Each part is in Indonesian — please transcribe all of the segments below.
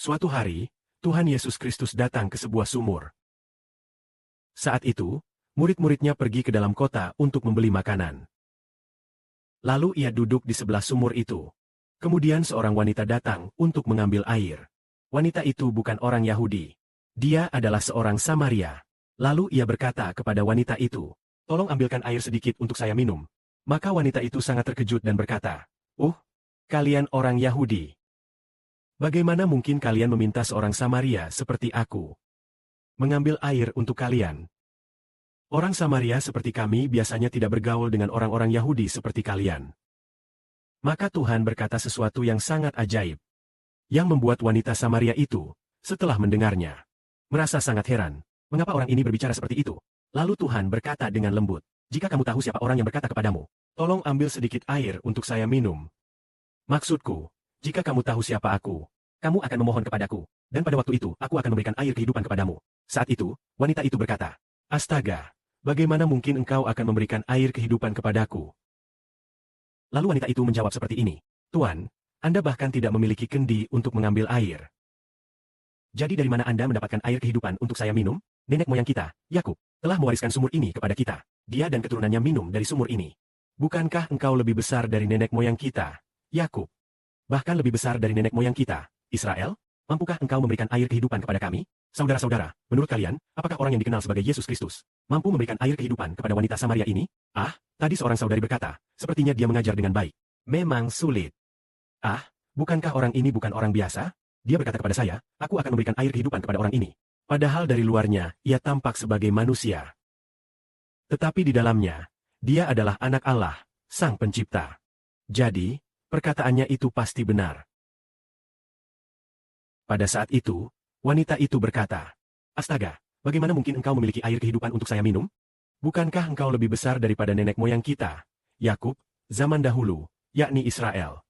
Suatu hari, Tuhan Yesus Kristus datang ke sebuah sumur. Saat itu, murid-muridnya pergi ke dalam kota untuk membeli makanan. Lalu ia duduk di sebelah sumur itu. Kemudian seorang wanita datang untuk mengambil air. Wanita itu bukan orang Yahudi. Dia adalah seorang Samaria. Lalu ia berkata kepada wanita itu, "Tolong ambilkan air sedikit untuk saya minum." Maka wanita itu sangat terkejut dan berkata, Kalian orang Yahudi. Bagaimana mungkin kalian meminta seorang Samaria seperti aku mengambil air untuk kalian? Orang Samaria seperti kami biasanya tidak bergaul dengan orang-orang Yahudi seperti kalian." Maka Tuhan berkata sesuatu yang sangat ajaib, yang membuat wanita Samaria itu, setelah mendengarnya, merasa sangat heran. Mengapa orang ini berbicara seperti itu? Lalu Tuhan berkata dengan lembut, "Jika kamu tahu siapa orang yang berkata kepadamu, 'Tolong ambil sedikit air untuk saya minum.' Maksudku, jika kamu tahu siapa aku, kamu akan memohon kepadaku, dan pada waktu itu aku akan memberikan air kehidupan kepadamu." Saat itu, wanita itu berkata, "Astaga, bagaimana mungkin engkau akan memberikan air kehidupan kepadaku?" Lalu wanita itu menjawab seperti ini, "Tuan, Anda bahkan tidak memiliki kendi untuk mengambil air. Jadi dari mana Anda mendapatkan air kehidupan untuk saya minum? Nenek moyang kita, Yakub, telah mewariskan sumur ini kepada kita. Dia dan keturunannya minum dari sumur ini. Bukankah engkau lebih besar dari nenek moyang kita, Yakub? Bahkan lebih besar dari nenek moyang kita, Israel? Mampukah engkau memberikan air kehidupan kepada kami?" Saudara-saudara, menurut kalian, apakah orang yang dikenal sebagai Yesus Kristus mampu memberikan air kehidupan kepada wanita Samaria ini? Tadi seorang saudari berkata, sepertinya dia mengajar dengan baik. Memang sulit. Bukankah orang ini bukan orang biasa? Dia berkata kepada saya, "Aku akan memberikan air kehidupan kepada orang ini." Padahal dari luarnya, ia tampak sebagai manusia. Tetapi di dalamnya, dia adalah anak Allah, Sang Pencipta. Jadi, perkataannya itu pasti benar. Pada saat itu, wanita itu berkata, "Astaga, bagaimana mungkin engkau memiliki air kehidupan untuk saya minum? Bukankah engkau lebih besar daripada nenek moyang kita, Yakub, zaman dahulu, yakni Israel,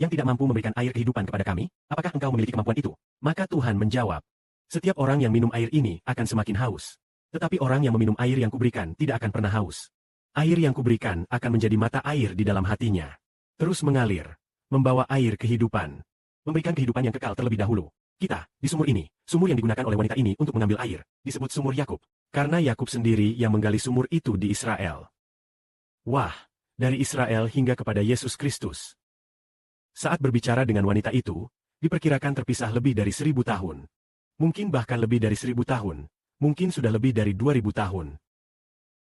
yang tidak mampu memberikan air kehidupan kepada kami? Apakah engkau memiliki kemampuan itu?" Maka Tuhan menjawab, "Setiap orang yang minum air ini akan semakin haus. Tetapi orang yang meminum air yang kuberikan tidak akan pernah haus. Air yang kuberikan akan menjadi mata air di dalam hatinya, terus mengalir, membawa air kehidupan, memberikan kehidupan yang kekal terlebih dahulu." Kita, di sumur ini, sumur yang digunakan oleh wanita ini untuk mengambil air, disebut sumur Yakub. Karena Yakub sendiri yang menggali sumur itu di Israel. Wah, dari Israel hingga kepada Yesus Kristus. Saat berbicara dengan wanita itu, diperkirakan terpisah lebih dari 1000 tahun. Mungkin bahkan lebih dari 1000 tahun. Mungkin sudah lebih dari 2000 tahun.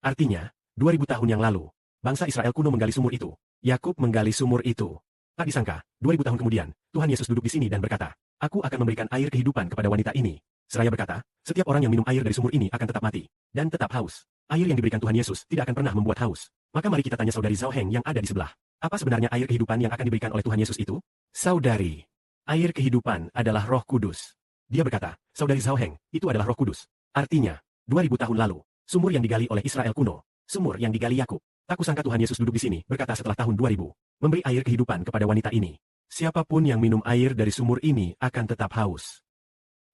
Artinya, 2000 tahun yang lalu, bangsa Israel kuno menggali sumur itu. Yakub menggali sumur itu. Tak disangka, 2000 tahun kemudian, Tuhan Yesus duduk di sini dan berkata, "Aku akan memberikan air kehidupan kepada wanita ini." Seraya berkata, setiap orang yang minum air dari sumur ini akan tetap mati, dan tetap haus. Air yang diberikan Tuhan Yesus tidak akan pernah membuat haus. Maka mari kita tanya saudari Zhao Heng yang ada di sebelah. Apa sebenarnya air kehidupan yang akan diberikan oleh Tuhan Yesus itu? Saudari, air kehidupan adalah Roh Kudus. Dia berkata, saudari Zhao Heng, itu adalah Roh Kudus. Artinya, 2000 tahun lalu, sumur yang digali oleh Israel kuno, sumur yang digali Yakub. Tak kusangka Tuhan Yesus duduk di sini, berkata setelah tahun 2000, memberi air kehidupan kepada wanita ini. Siapapun yang minum air dari sumur ini akan tetap haus.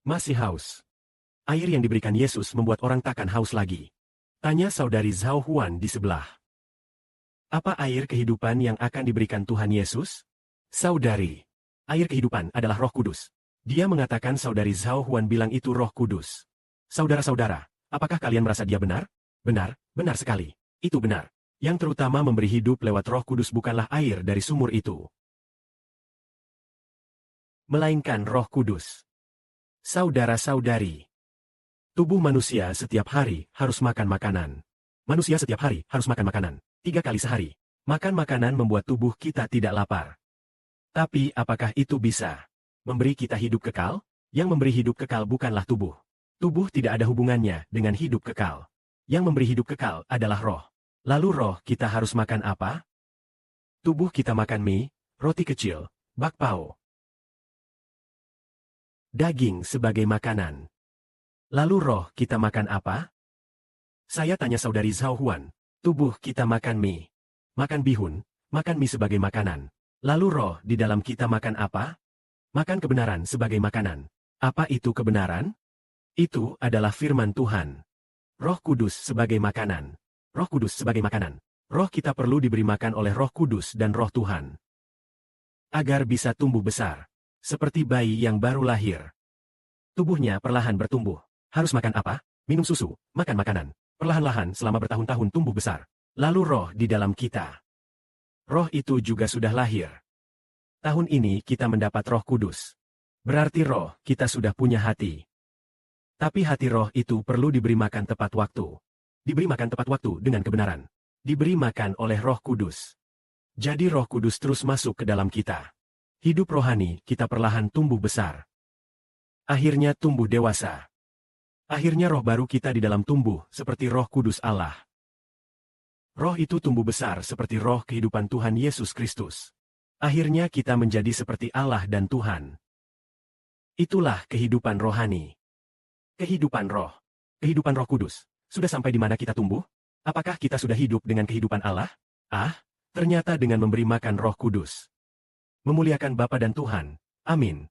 Masih haus. Air yang diberikan Yesus membuat orang takkan haus lagi. Tanya saudari Zhao Huan di sebelah. Apa air kehidupan yang akan diberikan Tuhan Yesus? Saudari, air kehidupan adalah Roh Kudus. Dia mengatakan saudari Zhao Huan bilang itu Roh Kudus. Saudara-saudara, apakah kalian merasa dia benar? Benar, benar sekali. Itu benar. Yang terutama memberi hidup lewat Roh Kudus bukanlah air dari sumur itu, melainkan Roh Kudus. Saudara-saudari, tubuh manusia setiap hari harus makan makanan. Manusia setiap hari harus makan makanan, 3 kali sehari. Makan makanan membuat tubuh kita tidak lapar. Tapi apakah itu bisa memberi kita hidup kekal? Yang memberi hidup kekal bukanlah tubuh. Tubuh tidak ada hubungannya dengan hidup kekal. Yang memberi hidup kekal adalah roh. Lalu roh kita harus makan apa? Tubuh kita makan mie, roti kecil, bakpao, daging sebagai makanan. Lalu roh kita makan apa? Saya tanya saudari Zhao Huan, tubuh kita makan mie, makan bihun, makan mie sebagai makanan. Lalu roh di dalam kita makan apa? Makan kebenaran sebagai makanan. Apa itu kebenaran? Itu adalah firman Tuhan. Roh Kudus sebagai makanan. Roh Kudus sebagai makanan. Roh kita perlu diberi makan oleh Roh Kudus dan Roh Tuhan, agar bisa tumbuh besar. Seperti bayi yang baru lahir. Tubuhnya perlahan bertumbuh. Harus makan apa? Minum susu, makan makanan. Perlahan-lahan selama bertahun-tahun tumbuh besar. Lalu roh di dalam kita. Roh itu juga sudah lahir. Tahun ini kita mendapat Roh Kudus. Berarti roh kita sudah punya hati. Tapi hati roh itu perlu diberi makan tepat waktu. Diberi makan tepat waktu dengan kebenaran. Diberi makan oleh Roh Kudus. Jadi Roh Kudus terus masuk ke dalam kita. Hidup rohani kita perlahan tumbuh besar. Akhirnya tumbuh dewasa. Akhirnya roh baru kita di dalam tumbuh seperti Roh Kudus Allah. Roh itu tumbuh besar seperti roh kehidupan Tuhan Yesus Kristus. Akhirnya kita menjadi seperti Allah dan Tuhan. Itulah kehidupan rohani. Kehidupan roh. Kehidupan Roh Kudus. Sudah sampai di mana kita tumbuh? Apakah kita sudah hidup dengan kehidupan Allah? Ternyata dengan memberi makan Roh Kudus. Memuliakan Bapa dan Tuhan. Amin.